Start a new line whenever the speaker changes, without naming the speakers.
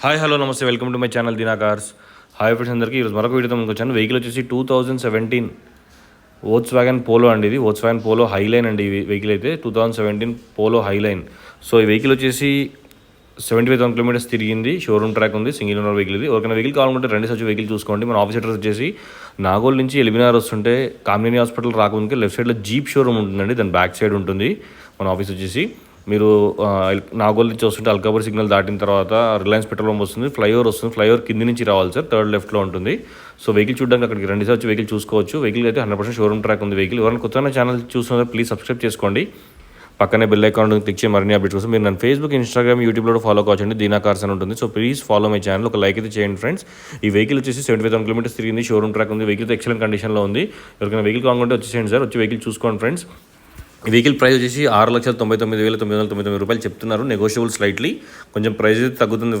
Hi hello నమస్తే welcome to my channel Deena cars. Hi friends అందరికీ ఈరోజు మరొక వీడియోతో ముందుకు వచ్చాను. వెహికల్ వచ్చేసి 2017 వోక్స్‌వ్యాగన్ పోలో అండి. ఇది వోక్స్‌వ్యాగన్ పోలో హైలైన్ అండి. ఈ వెహికల్ అయితే 2017 పోలో హైలైన్. సో ఈ వెహికల్ వచ్చేసి 75,000 కిలోమీటర్స్ తిరిగింది. షోరూమ్ ట్రాక్ ఉంది. సింగిల్ ఓనర్ వెహికల్ ఇది. ఎవరికైనా వెహికల్ కావాలంటే రండి వచ్చి వెహికల్ చూసుకోండి. మన ఆఫీస్ అడ్రస్ వచ్చేసి నాగోల్ నుంచి ఎల్బీనగర్ వస్తుంటే కామినేని హాస్పిటల్ రాకముందుకే లెఫ్ట్ సైడ్లో జీప్ షోరూమ్ ఉంటుందండి. దాని బ్యాక్ సైడ్ ఉంటుంది మన ఆఫీస్ వచ్చేసి. మీరు నాగోల్ నుంచి వస్తుంటే అల్కాపూర్ సిగ్నల్ దాటిన తర్వాత రిలయన్స్ పెట్రోల్ పంప్ వస్తుంది, ఫ్లైఓవర్ వస్తుంది. ఫ్లైఓవర్ కింది నుంచి రావాలి సార్, థర్డ్ లెఫ్ట్లో ఉంటుంది. సో వెహికల్ చూడడానికి అక్కడికి రండి సార్, వచ్చి వెహికల్ చూసుకోవచ్చు. వెహికల్ అయితే 100% షోరూమ్ ట్రాక్ ఉంది వెహికల్. ఎవరైనా కొత్తగా ఛానల్ చూస్తున్నారు ప్లీజ్ సబ్స్క్రైబ్ చేసుకోండి. పక్కనే బెల్ ఐకాన్ క్లిక్ చేసి మరిన్ని అప్డేట్స్ కోసం మీరు నన్ను ఫేస్బుక్, ఇన్స్టాగ్రామ్, యూట్యూబ్లో ఫాలో కావచ్చండి. దీనా కార్స్ అని ఉంటుంది. So please follow my channel. ఒక లైక్ అయితే చేయండి ఫ్రెండ్స్. ఈ వెహికల్ వచ్చేసి 75,000 కిలోమీటర్స్ తిరిగింది. షోరూమ్ ట్రాక్ ఉంది. వెహికల్ ఎక్సలెంట్ కండిషన్లో ఉంది. ఎవరికైనా వెహికల్ కావాలంటే వచ్చేసేయండి సార్, వచ్చి వెహికల్ చూసుకోండి ఫ్రెండ్స్. ఈ వెహికల్ ప్రైస్ వచ్చేసి 6,99,999 రూపాయలు చెప్తున్నారు. నెగోషియబుల్ స్లైట్లీ, కొంచెం ప్రైస్ అయితే తగ్గుతుంది.